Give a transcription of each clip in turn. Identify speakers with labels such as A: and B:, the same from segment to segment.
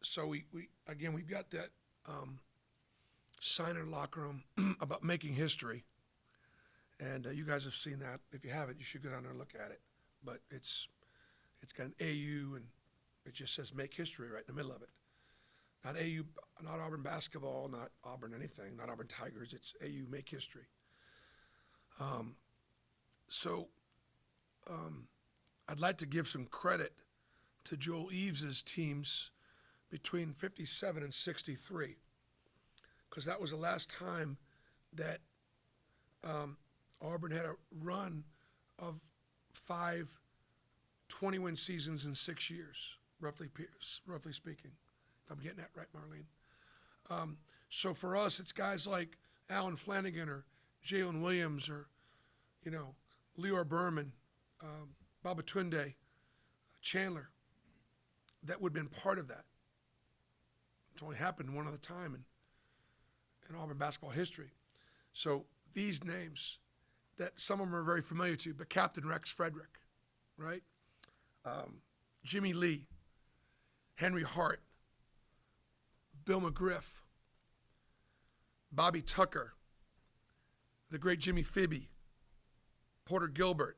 A: So we've got that sign in the locker room about making history, and you guys have seen that. If you haven't, you should go down there and look at it. But it's got an AU, and it just says "Make History" right in the middle of it. Not AU, not Auburn basketball, not Auburn anything, not Auburn Tigers. It's AU Make History. So I'd like to give some credit to Joel Eves' teams between 57 and 63, because that was the last time that Auburn had a run of 5 20-win seasons in 6 years, roughly speaking, if I'm getting that right, Marlene. So for us, it's guys like Alan Flanagan or Jalen Williams or, Leor Berman, Babatunde, Chandler, that would have been part of that. It's only happened one other time in Auburn basketball history. So these names, that some of them are very familiar to you, but Captain Rex Frederick, right? Jimmy Lee, Henry Hart, Bill McGriff, Bobby Tucker, the great Jimmy Fibby, Porter Gilbert,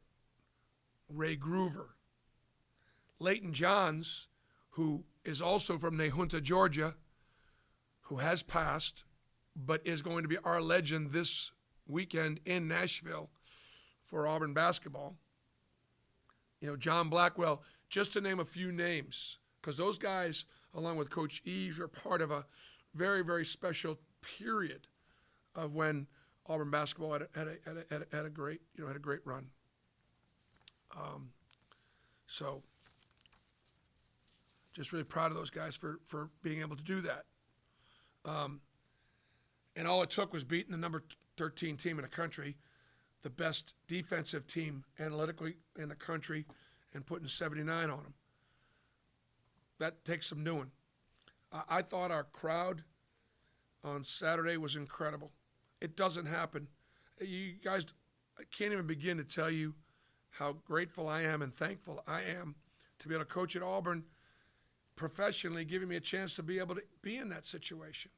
A: Ray Groover, Leighton Johns, who is also from Nahunta, Georgia, who has passed, but is going to be our legend this weekend in Nashville for Auburn basketball. John Blackwell, just to name a few names, because those guys, along with Coach Eves, are part of a very, very special period of when Auburn basketball had a great run. So just really proud of those guys for being able to do that. And all it took was beating the number 13 team in the country, the best defensive team analytically in the country, and putting 79 on them. That takes some doing. I thought our crowd on Saturday was incredible. It doesn't happen. You guys, I can't even begin to tell you how grateful I am and thankful I am to be able to coach at Auburn professionally, giving me a chance to be able to be in that situation.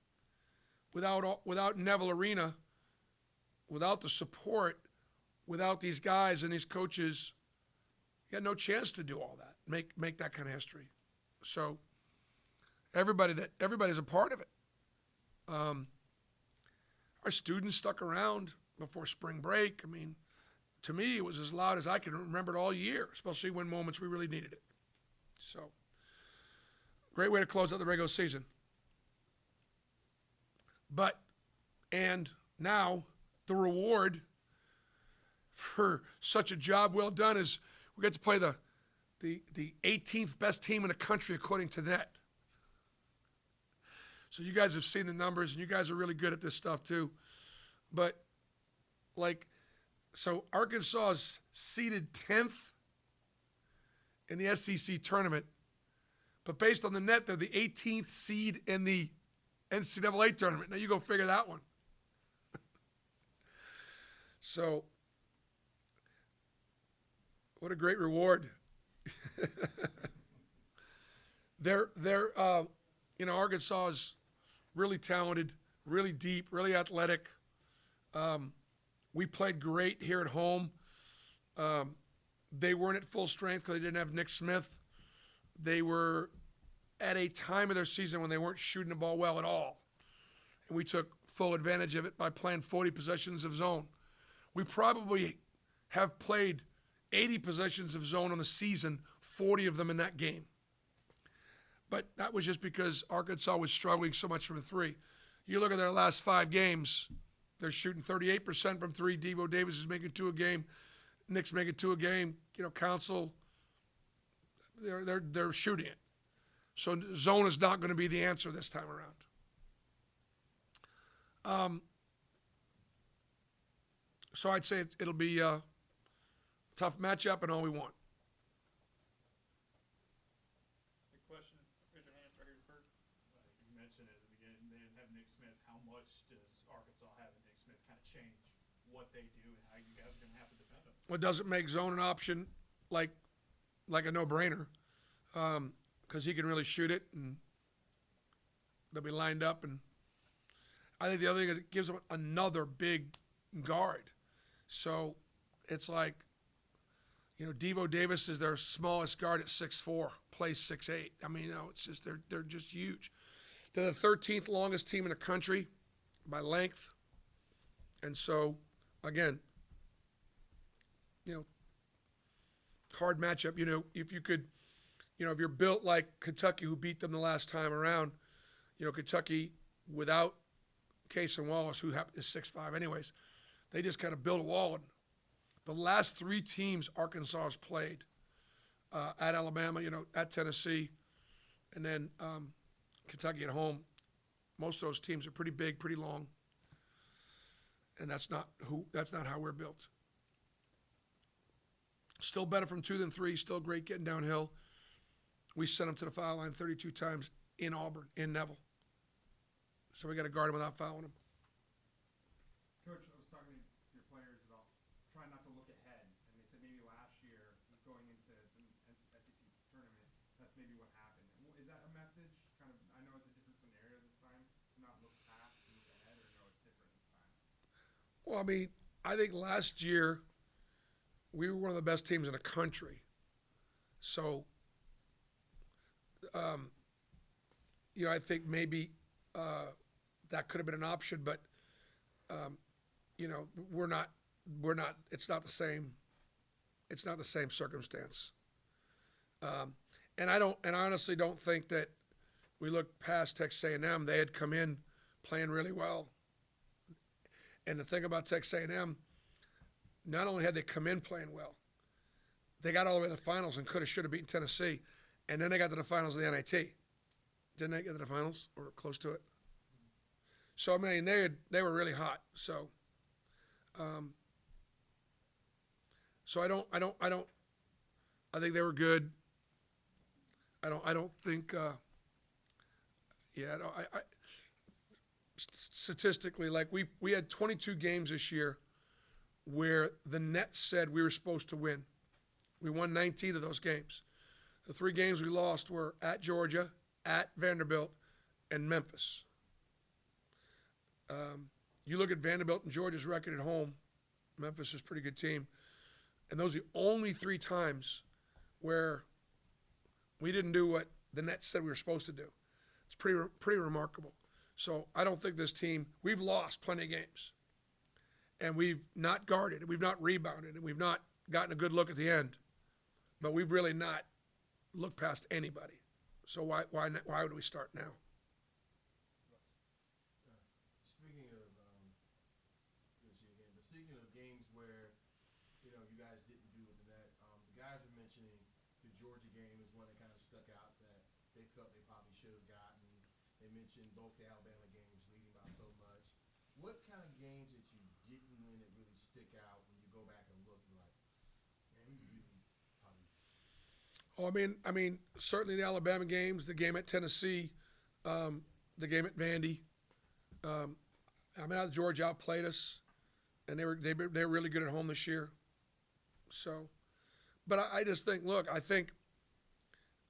A: Without Neville Arena, without the support, without these guys and these coaches, you had no chance to do all that, make that kind of history. So everybody's a part of it. Our students stuck around before spring break. I mean, to me, it was as loud as I can remember it all year, especially when moments we really needed it. So, great way to close out the regular season. And now the reward for such a job well done is we get to play the 18th best team in the country according to net. So you guys have seen the numbers, and you guys are really good at this stuff too. But, so Arkansas is seeded 10th in the SEC tournament, but based on the net, they're the 18th seed in the NCAA tournament. Now you go figure that one. So, what a great reward. Arkansas is really talented, really deep, really athletic. We played great here at home. They weren't at full strength because they didn't have Nick Smith. They were at a time of their season when they weren't shooting the ball well at all. And we took full advantage of it by playing 40 possessions of zone. We probably have played 80 possessions of zone on the season, 40 of them in that game. But that was just because Arkansas was struggling so much from the three. You look at their last 5 games, they're shooting 38% from three. Devo Davis is making 2 a game. Nick's making 2 a game. Council, they're shooting it. So zone is not going to be the answer this time around. So I'd say it'll be a tough matchup and all we want.
B: The question, raise your hands right here, Kurt. You mentioned it at the beginning. They didn't have Nick Smith. How much does Arkansas have in Nick Smith kind of change what they do and how you guys are going to have to defend them?
A: Well, it doesn't make zone an option like a no-brainer because he can really shoot it, and they'll be lined up, and I think the other thing is it gives them another big guard. So it's like, Devo Davis is their smallest guard at 6'4", plays 6'8". I mean, it's just they're just huge. They're the 13th longest team in the country by length, and so again, hard matchup. If you could, if you're built like Kentucky, who beat them the last time around, Kentucky without Case and Wallace, who is 6'5", anyways, they just kind of built a wall. And the last three teams Arkansas has played, at Alabama, at Tennessee, and then Kentucky at home, most of those teams are pretty big, pretty long, and that's not how we're built. Still better from 2 than 3. Still great getting downhill. We sent them to the foul line 32 times in Auburn, in Neville. So we got to guard them without fouling them.
C: Coach, I was talking to your players about trying not to look ahead, and they said maybe last year, going into the SEC tournament, that's maybe what happened. Is that a message? Kind of, I know it's a different scenario this time, to not look past and look ahead, or no, it's different this time?
A: Well, I mean, I think last year we were one of the best teams in the country. So, I think maybe that could have been an option, but we're not. It's not the same. It's not the same circumstance. And I honestly don't think that we look past Texas A&M. They had come in playing really well. And the thing about Texas A&M, not only had they come in playing well, they got all the way to the finals and should have beaten Tennessee, and then they got to the finals of the NIT. Didn't they get to the finals or close to it? So I mean, they were really hot. So, I think they were good. I don't think. Statistically, like we had 22 games this year where the net said we were supposed to win. We won 19 of those games. The 3 games we lost were at Georgia, at Vanderbilt, and Memphis. You look at Vanderbilt and Georgia's record at home, Memphis is a pretty good team, and those are the only 3 times where we didn't do what the net said we were supposed to do. It's pretty remarkable. So I don't think this team, we've lost plenty of games, and we've not guarded, and we've not rebounded, and we've not gotten a good look at the end, but we've really not looked past anybody. So why would we start now?
D: Speaking of speaking of games where you guys didn't do with the net, the guys are mentioning the Georgia game is one that kind of stuck out that they felt they probably should have gotten. They mentioned both the Alabama games leading by so much. What kind of games that you didn't win that really stick out when you go back and look? You're like, man, we really probably.
A: Oh, I mean, certainly the Alabama games, the game at Tennessee, the game at Vandy. Georgia outplayed us, and they were really good at home this year. So, but I just think, look, I think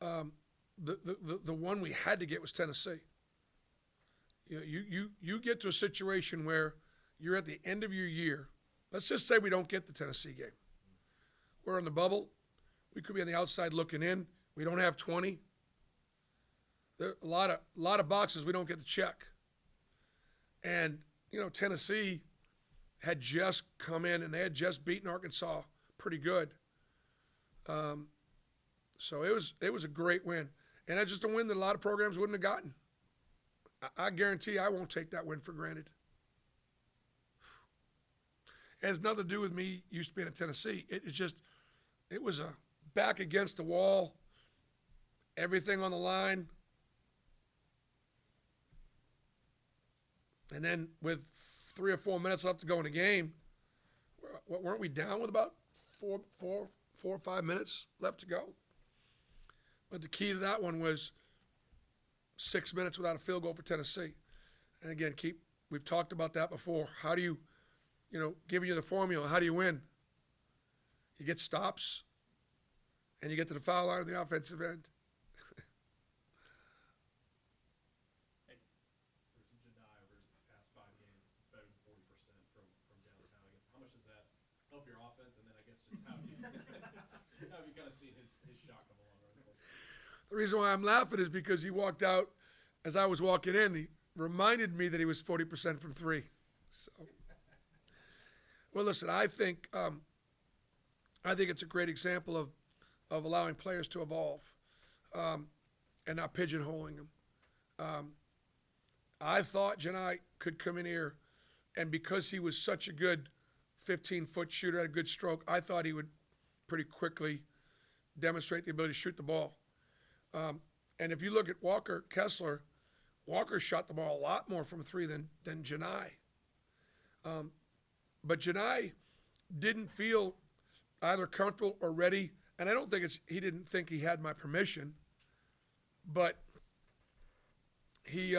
A: the one we had to get was Tennessee. You get to a situation where you're at the end of your year. Let's just say we don't get the Tennessee game. We're in the bubble. We could be on the outside looking in. We don't have 20. There are a lot of boxes we don't get to check. And Tennessee had just come in and they had just beaten Arkansas pretty good. So it was a great win, and that's just a win that a lot of programs wouldn't have gotten. I guarantee I won't take that win for granted. It has nothing to do with me used to being at Tennessee. It was a back against the wall, everything on the line. And then with 3 or 4 minutes left to go in the game, weren't we down with about 4 or 5 minutes left to go? But the key to that one was 6 minutes without a field goal for Tennessee. And again, we've talked about that before. How do you, giving you the formula, how do you win? You get stops, and you get to the foul line of the offensive end.
E: offense, and then I guess just how have you how have you kind of seen his shot come along over the course?
A: The reason why I'm laughing is because he walked out as I was walking in. He reminded me that he was 40% from three. So, well, listen, I think it's a great example of allowing players to evolve and not pigeonholing them. I thought Janai could come in here, and because he was such a good 15-foot shooter, had a good stroke, I thought he would pretty quickly demonstrate the ability to shoot the ball. And if you look at Walker Kessler, Walker shot the ball a lot more from three than Janai. But Janai didn't feel either comfortable or ready, and I don't think he didn't think he had my permission, but he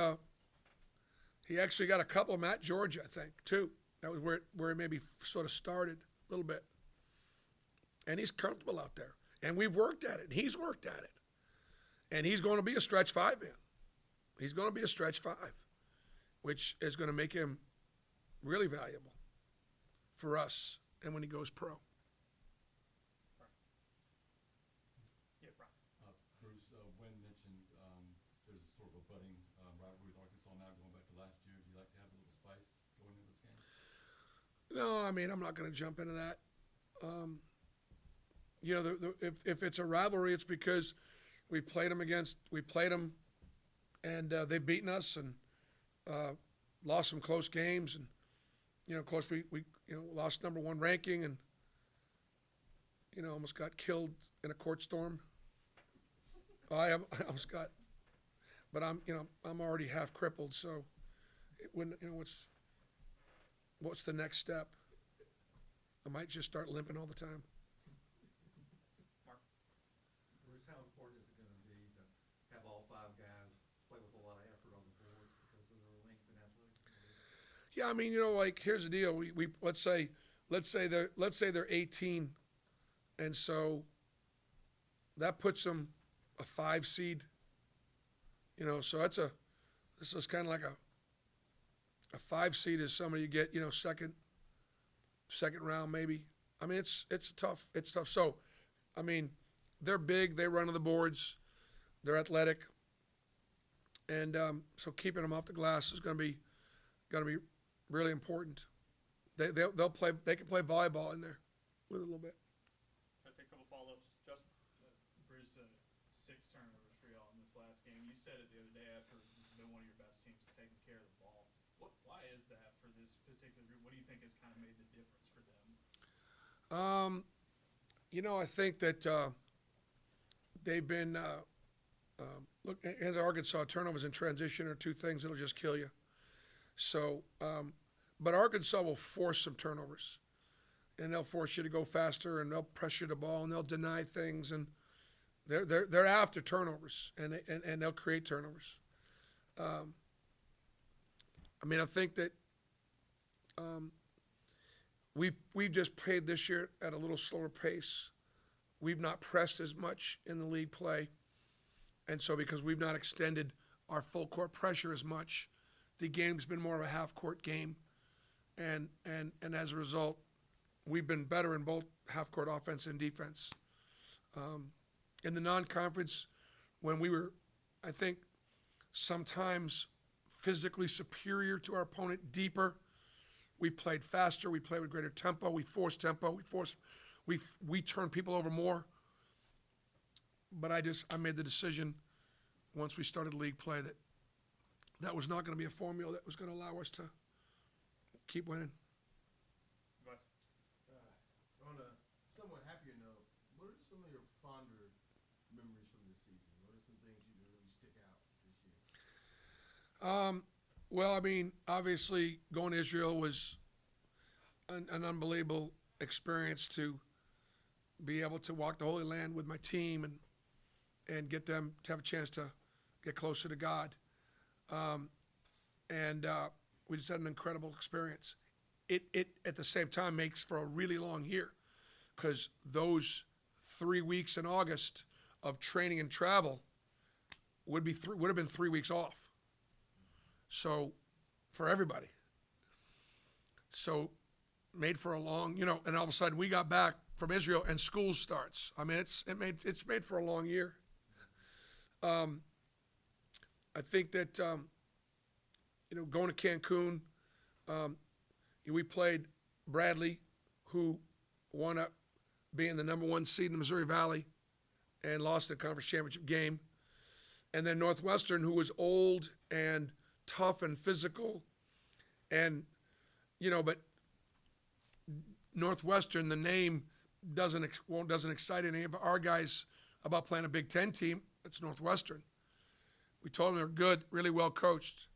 A: actually got a couple of them at Georgia, I think, too. That was where it maybe sort of started a little bit. And he's comfortable out there. And we've worked at it. And he's worked at it. And he's going to be a stretch five man. He's going to be a stretch five, which is going to make him really valuable for us and when he goes pro.
B: Yeah, Brian.
F: Bruce, Wynn mentioned there's sort of a budding rivalry with Arkansas now going back to last year. Do you like to have a little spice going into this game?
A: No, I mean, I'm not going to jump into that. If it's a rivalry, it's because we played them, and they've beaten us and lost some close games, and of course we lost number one ranking and almost got killed in a court storm. I almost got, but I'm already half crippled, so what's the next step? I might just start limping all the time.
G: Bruce, how important is it going to be to have all five guys play with a lot of effort on the boards because of their length and athleticism?
A: Yeah, I mean, here's the deal. We let's say they're 18, and so that puts them a 5 seed. So this is kind of like a 5 seed is somebody you get second round maybe. I mean, it's tough. So, I mean, they're big. They run to the boards. They're athletic, and so keeping them off the glass is going to be really important. They'll play. They can play volleyball in there with a little bit.
B: I'll take a couple follow-ups. Justin, Bruce, 6 turnovers for y'all in this last game. You said it the other day after this has been one of your best teams at taking care of the ball. Why is that for this particular group? What do you think has kind of made the difference for them?
A: I think that they've been look, as Arkansas, turnovers in transition are two things that'll just kill you. So, but Arkansas will force some turnovers, and they'll force you to go faster, and they'll pressure the ball, and they'll deny things, and they're after turnovers, and they'll create turnovers. I mean, I think that we've just played this year at a little slower pace. We've not pressed as much in the league play, and so because we've not extended our full court pressure as much, the game's been more of a half court game, and as a result, we've been better in both half court offense and defense. In the non-conference, when we were, I think, sometimes physically superior to our opponent, deeper, we played faster, we played with greater tempo, we forced tempo, we turned people over more. But I made the decision once we started league play that was not going to be a formula that was going to allow us to keep winning.
B: But
D: On a somewhat happier note, what are some of your fonder memories from this season? What are some things you really stick out this year?
A: Well, I mean, obviously going to Israel was an unbelievable experience to be able to walk the Holy Land with my team and get them to have a chance to get closer to God. We just had an incredible experience. It at the same time makes for a really long year because those 3 weeks in August of training and travel would have been 3 weeks off. So for everybody. So made for a long, and all of a sudden we got back from Israel and school starts. I mean, it's made for a long year. I think that going to Cancun, we played Bradley, who wound up being the number 1 seed in the Missouri Valley, and lost the conference championship game. And then Northwestern, who was old and tough and physical, and but Northwestern, the name doesn't excite any of our guys about playing a Big Ten team. It's Northwestern. We told them they're good, really well coached.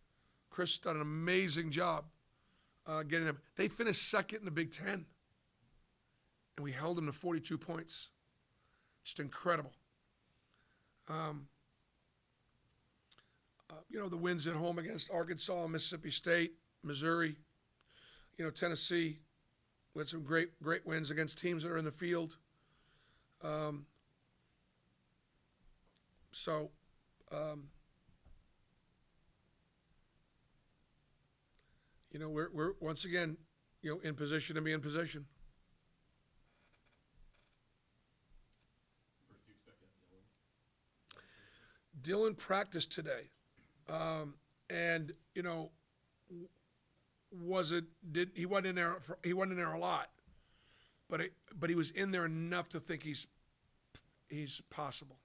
A: Chris done an amazing job getting them. They finished second in the Big Ten, and we held them to 42 points. Just incredible. The wins at home against Arkansas, Mississippi State, Missouri, Tennessee. We had some great wins against teams that are in the field. We're once again, in position to be in position.
E: Or do you expect to have Dylan?
A: Dylan practiced today, and he wasn't in there? He wasn't in there a lot, but he was in there enough to think he's possible.